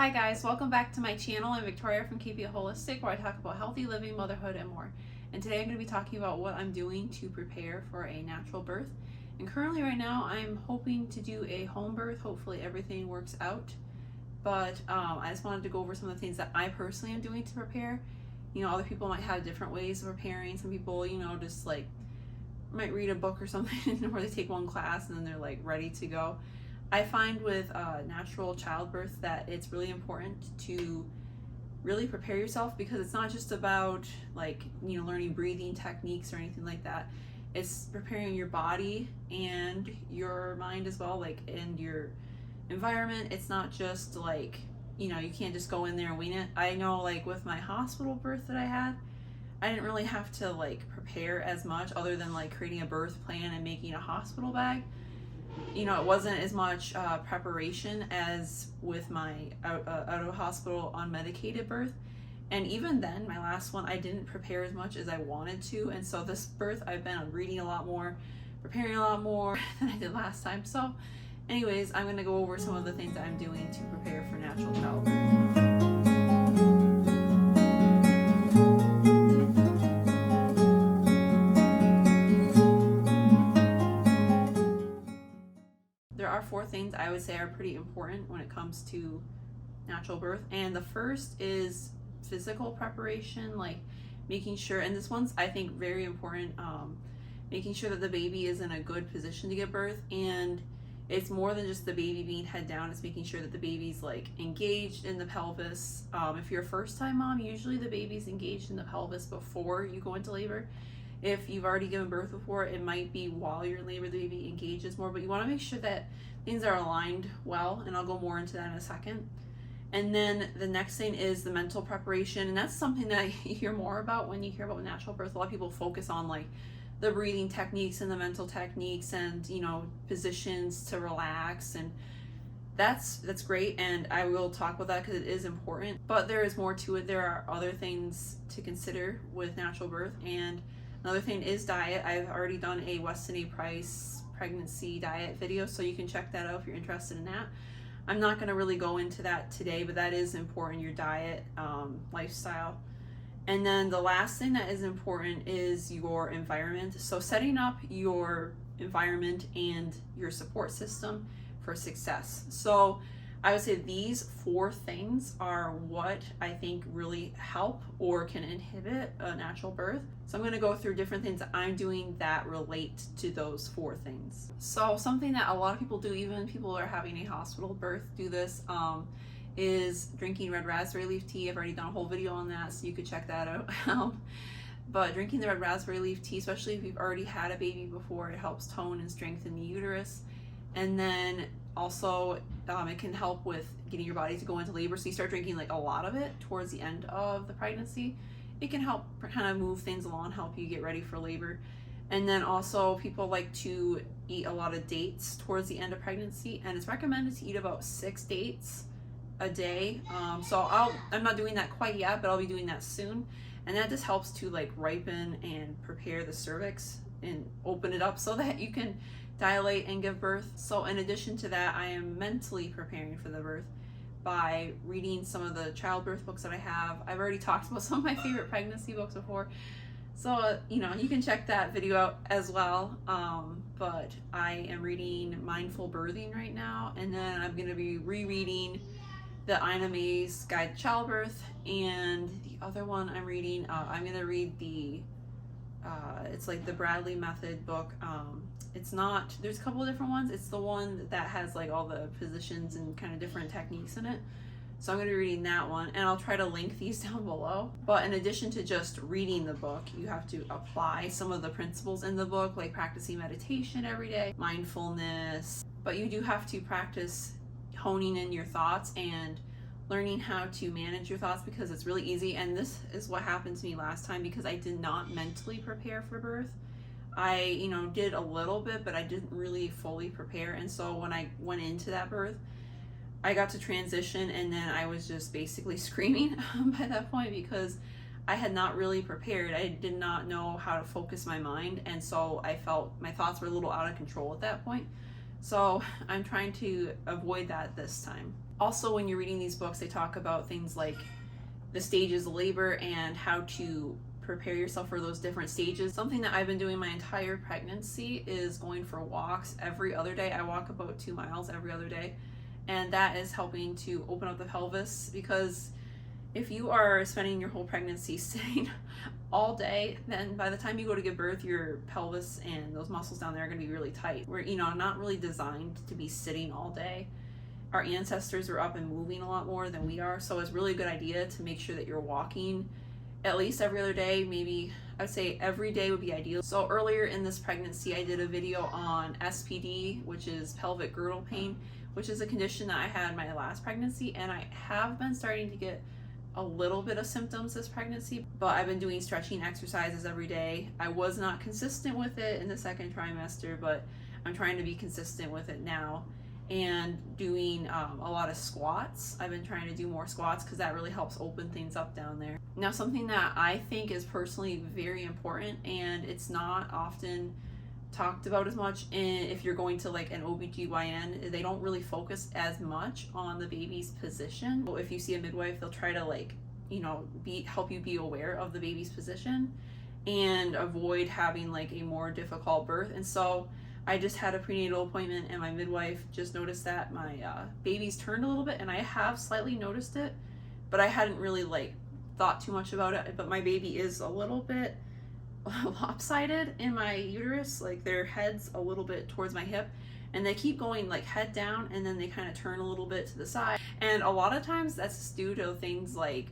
Hi guys, welcome back to my channel. I'm Victoria from Keep It Holistic, where I talk about healthy living, motherhood, and more. And today I'm going to be talking about what I'm doing to prepare for a natural birth. And currently right now I'm hoping to do a home birth. Hopefully everything works out. But I just wanted to go over some of the things that I personally am doing to prepare. You know, other people might have different ways of preparing. Some people, you know, just like might read a book or something or they take one class and then they're like ready to go. I find with natural childbirth that it's really important to really prepare yourself, because it's not just about like, you know, learning breathing techniques or anything like that. It's preparing your body and your mind as well, like, and your environment. It's not just like, you know, you can't just go in there and wing it. I know, like with my hospital birth that I had, I didn't really have to like prepare as much other than like creating a birth plan and making a hospital bag. You know, it wasn't as much preparation as with my out of hospital unmedicated birth. And even then, my last one, I didn't prepare as much as I wanted to. And so this birth, I've been reading a lot more, preparing a lot more than I did last time. So anyways, I'm going to go over some of the things that I'm doing to prepare for natural childbirth. There are 4 things I would say are pretty important when it comes to natural birth. And the first is physical preparation, like making sure, and this one's I think very important, making sure that the baby is in a good position to give birth. And it's more than just the baby being head down, it's making sure that the baby's like engaged in the pelvis. If you're a first time mom, usually the baby's engaged in the pelvis before you go into labor. If you've already given birth before, it might be while you're in labor the baby engages more, but you want to make sure that things are aligned well, and I'll go more into that in a second. And then the next thing is the mental preparation, and that's something that you hear more about when you hear about natural birth. A lot of people focus on like the breathing techniques and the mental techniques and, you know, positions to relax, and that's great, and I will talk about that because it is important, but there is more to it. There are other things to consider with natural birth. And another thing is diet. I've already done a Weston A. Price pregnancy diet video, so you can check that out if you're interested in that. I'm not going to really go into that today, but that is important, your diet, lifestyle. And then the last thing that is important is your environment. So setting up your environment and your support system for success. So I would say these 4 things are what I think really help or can inhibit a natural birth. So I'm going to go through different things that I'm doing that relate to those 4 things. So something that a lot of people do, even people who are having a hospital birth do this, is drinking red raspberry leaf tea. I've already done a whole video on that, so you could check that out. But drinking the red raspberry leaf tea, especially if you've already had a baby before, it helps tone and strengthen the uterus. And then also it can help with getting your body to go into labor. So you start drinking like a lot of it towards the end of the pregnancy. It can help kind of move things along, help you get ready for labor. And then also people like to eat a lot of dates towards the end of pregnancy, and it's recommended to eat about 6 dates a day. So I'm not doing that quite yet, but I'll be doing that soon. And that just helps to like ripen and prepare the cervix and open it up so that you can dilate and give birth. So in addition to that, I am mentally preparing for the birth by reading some of the childbirth books that I have. I've already talked about some of my favorite pregnancy books before, so you know, you can check that video out as well. But I am reading Mindful Birthing right now, and then I'm going to be rereading the Ina May's Guide to Childbirth, and the other one I'm reading, I'm going to read the it's like the Bradley Method book. It's not, there's a couple of different ones. It's the one that has like all the positions and kind of different techniques in it. So I'm going to be reading that one, and I'll try to link these down below. But in addition to just reading the book, you have to apply some of the principles in the book, like practicing meditation every day, mindfulness. But you do have to practice honing in your thoughts and learning how to manage your thoughts, because it's really easy. And this is what happened to me last time, because I did not mentally prepare for birth. I, you know, did a little bit, but I didn't really fully prepare. And so when I went into that birth, I got to transition, and then I was just basically screaming by that point, because I had not really prepared. I did not know how to focus my mind, and so I felt my thoughts were a little out of control at that point. So I'm trying to avoid that this time. Also, when you're reading these books, they talk about things like the stages of labor and how to prepare yourself for those different stages. Something that I've been doing my entire pregnancy is going for walks every other day. I walk about 2 miles every other day, and that is helping to open up the pelvis, because if you are spending your whole pregnancy sitting all day, then by the time you go to give birth, your pelvis and those muscles down there are going to be really tight. We're, not really designed to be sitting all day. Our ancestors were up and moving a lot more than we are, so it's really a good idea to make sure that you're walking at least every other day. Maybe I would say every day would be ideal. So earlier in this pregnancy, I did a video on SPD, which is pelvic girdle pain, which is a condition that I had my last pregnancy, and I have been starting to get a little bit of symptoms this pregnancy, but I've been doing stretching exercises every day. I was not consistent with it in the second trimester, but I'm trying to be consistent with it now, and doing a lot of squats. I've been trying to do more squats because that really helps open things up down there. Now, something that I think is personally very important, and it's not often talked about as much, and if you're going to like an OBGYN, they don't really focus as much on the baby's position. So if you see a midwife, they'll try to help you be aware of the baby's position and avoid having like a more difficult birth. And so I just had a prenatal appointment, and my midwife just noticed that my baby's turned a little bit, and I have slightly noticed it, but I hadn't really thought too much about it. But my baby is a little bit lopsided in my uterus, like their head's a little bit towards my hip, and they keep going head down, and then they kind of turn a little bit to the side. And a lot of times that's due to things like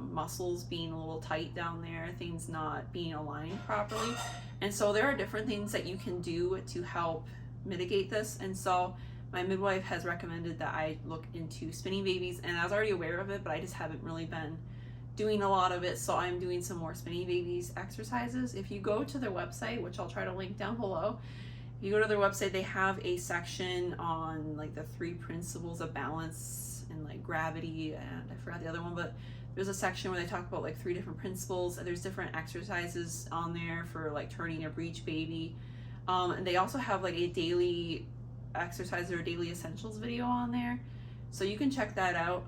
muscles being a little tight down there, things not being aligned properly. And so there are different things that you can do to help mitigate this. And so my midwife has recommended that I look into Spinny Babies, and I was already aware of it, but I just haven't really been doing a lot of it. So I'm doing some more Spinny Babies exercises. If you go to their website, which I'll try to link down below, if you go to their website, they have a section on the 3 principles of balance and gravity, and I forgot the other one, but there's a section where they talk about 3 different principles. There's different exercises on there for turning a breech baby, and they also have a daily exercise or daily essentials video on there, so you can check that out.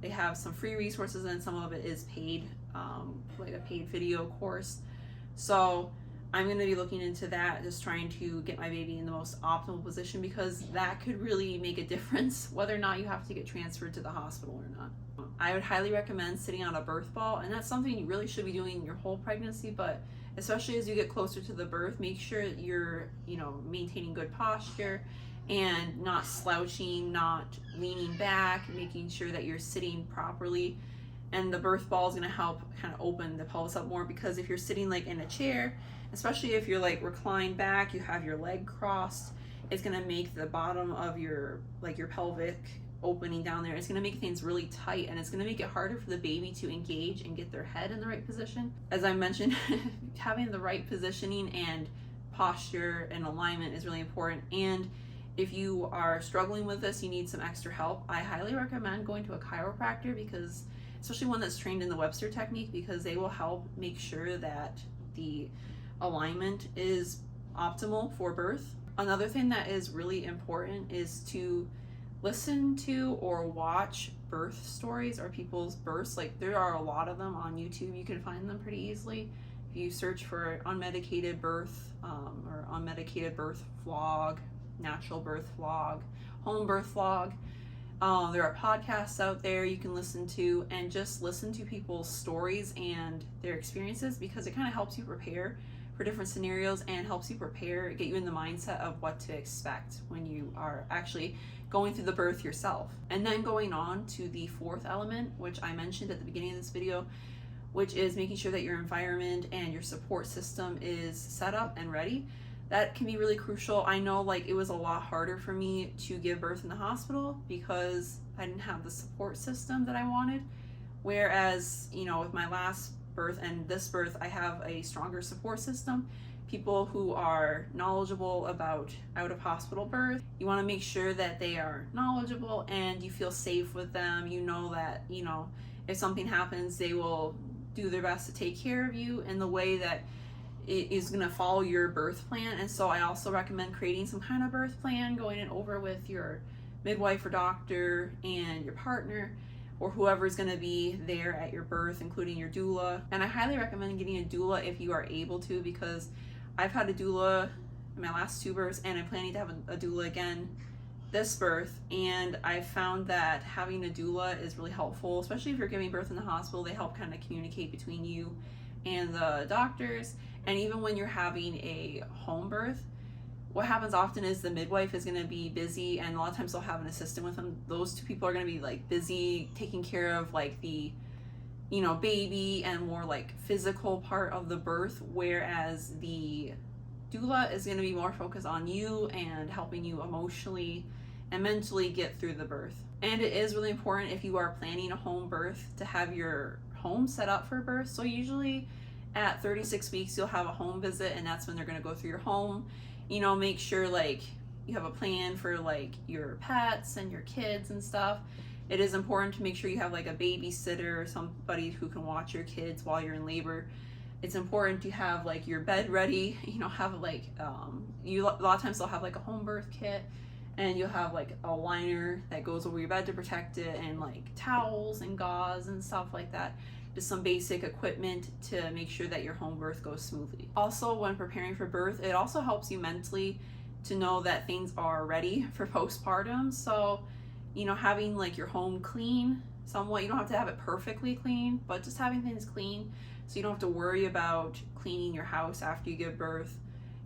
They have some free resources, and some of it is paid, like a paid video course. So I'm going to be looking into that, just trying to get my baby in the most optimal position, because that could really make a difference whether or not you have to get transferred to the hospital or not. I would highly recommend sitting on a birth ball, and that's something you really should be doing your whole pregnancy, but especially as you get closer to the birth, make sure that you're, maintaining good posture and not slouching, not leaning back, making sure that you're sitting properly. And the birth ball is going to help kind of open the pelvis up more, because if you're sitting in a chair, especially if you're reclined back, you have your leg crossed, it's going to make the bottom of your your pelvic opening down there, it's going to make things really tight, and it's going to make it harder for the baby to engage and get their head in the right position. As I mentioned, having the right positioning and posture and alignment is really important. And if you are struggling with this, you need some extra help, I highly recommend going to a chiropractor, because especially one that's trained in the Webster technique, because they will help make sure that the alignment is optimal for birth. Another thing that is really important is to listen to or watch birth stories or people's births. There are a lot of them on YouTube. You can find them pretty easily if you search for unmedicated birth, or unmedicated birth vlog, natural birth vlog, home birth vlog. There are podcasts out there you can listen to, and just listen to people's stories and their experiences, because it kind of helps you prepare for different scenarios and helps you get you in the mindset of what to expect when you are actually going through the birth yourself. And then going on to the 4th element, which I mentioned at the beginning of this video, which is making sure that your environment and your support system is set up and ready. That can be really crucial. I know it was a lot harder for me to give birth in the hospital because I didn't have the support system that I wanted. Whereas, with my last birth and this birth, I have a stronger support system. People who are knowledgeable about out of hospital birth. You want to make sure that they are knowledgeable and you feel safe with them. You know that, if something happens, they will do their best to take care of you in the way that it is going to follow your birth plan. And so I also recommend creating some kind of birth plan, going over with your midwife or doctor and your partner or whoever's going to be there at your birth, including your doula. And I highly recommend getting a doula if you are able to, because I've had a doula in my last 2 births, and I'm planning to have a doula again this birth, and I found that having a doula is really helpful, especially if you're giving birth in the hospital. They help kind of communicate between you and the doctors. And even when you're having a home birth, what happens often is the midwife is going to be busy, and a lot of times they'll have an assistant with them. Those 2 people are going to be like busy taking care of like the, you know, baby and more like physical part of the birth, whereas the doula is going to be more focused on you and helping you emotionally and mentally get through the birth. And it is really important, if you are planning a home birth, to have your home set up for birth. So usually at 36 weeks you'll have a home visit, and that's when they're going to go through your home. You know, make sure like you have a plan for like your pets and your kids and stuff. It is important to make sure you have like a babysitter or somebody who can watch your kids while you're in labor. It's important to have like your bed ready, you know, have like a lot of times they'll have like a home birth kit, and you'll have like a liner that goes over your bed to protect it, and like towels and gauze and stuff like that. Just some basic equipment to make sure that your home birth goes smoothly. Also, when preparing for birth, it also helps you mentally to know that things are ready for postpartum. So, you know, having like your home clean somewhat, you don't have to have it perfectly clean, but just having things clean so you don't have to worry about cleaning your house after you give birth.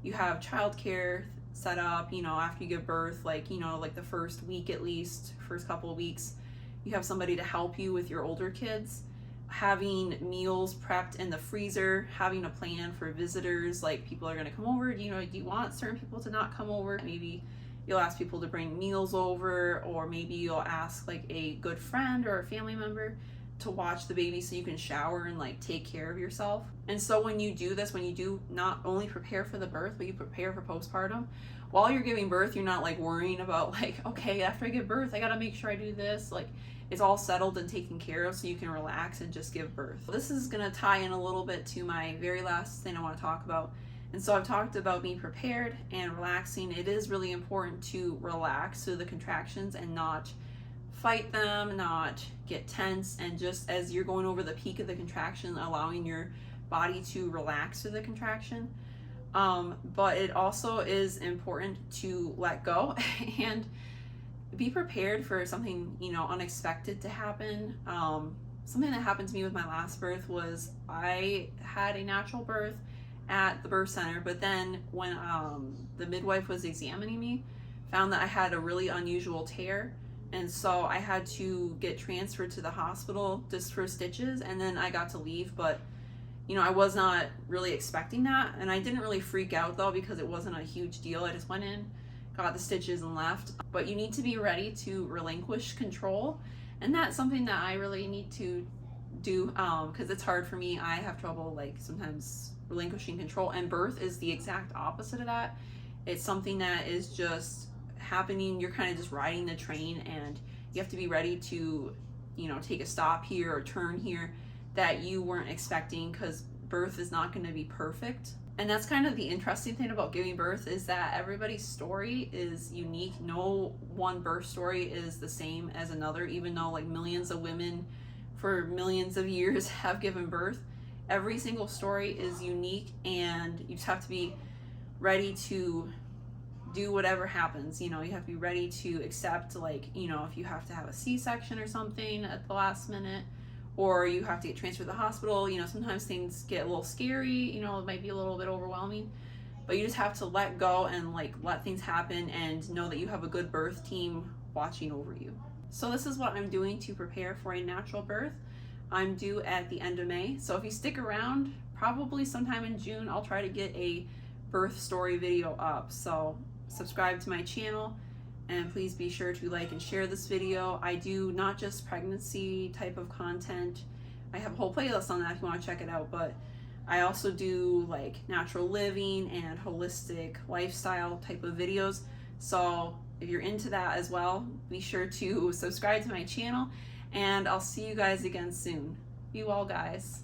You have childcare set up, you know, after you give birth, like, you know, like the first week, at least first couple of weeks, you have somebody to help you with your older kids. Having meals prepped in the freezer, having a plan for visitors, like people are going to come over, you know, do you want certain people to not come over? Maybe you'll ask people to bring meals over, or maybe you'll ask like a good friend or a family member to watch the baby so you can shower and like take care of yourself. And so when you do this, when you do not only prepare for the birth, but you prepare for postpartum, while you're giving birth, you're not like worrying about like, okay, after I give birth, I got to make sure I do this. Like, it's all settled and taken care of so you can relax and just give birth. This is going to tie in a little bit to my very last thing I want to talk about. And so I've talked about being prepared and relaxing. It is really important to relax through the contractions and not fight them, not get tense, and just as you're going over the peak of the contraction, allowing your body to relax through the contraction. But it also is important to let go and be prepared for something, you know, unexpected to happen. Something that happened to me with my last birth was I had a natural birth at the birth center, but then when the midwife was examining me, found that I had a really unusual tear, and so I had to get transferred to the hospital just for stitches, and then I got to leave. But you know, I was not really expecting that, and I didn't really freak out though, because it wasn't a huge deal. I just went in, got the stitches, and left. But you need to be ready to relinquish control, and that's something that I really need to do, because it's hard for me. I have trouble like sometimes relinquishing control, and birth is the exact opposite of that. It's something that is just happening. You're kind of just riding the train, and you have to be ready to, you know, take a stop here or turn here that you weren't expecting, because birth is not going to be perfect. And that's kind of the interesting thing about giving birth, is that everybody's story is unique. No one birth story is the same as another, even though like millions of women for millions of years have given birth. Every single story is unique, and you just have to be ready to do whatever happens. You know, you have to be ready to accept, like, you know, if you have to have a C-section or something at the last minute, or you have to get transferred to the hospital. You know, sometimes things get a little scary, you know, it might be a little bit overwhelming, but you just have to let go and like let things happen, and know that you have a good birth team watching over you. So this is what I'm doing to prepare for a natural birth. I'm due at the end of May, so if you stick around, probably sometime in June, I'll try to get a birth story video up. So subscribe to my channel, and please be sure to like and share this video. I do not just pregnancy type of content. I have a whole playlist on that if you want to check it out, but I also do like natural living and holistic lifestyle type of videos. So if you're into that as well, be sure to subscribe to my channel, and I'll see you guys again soon. Be well, guys.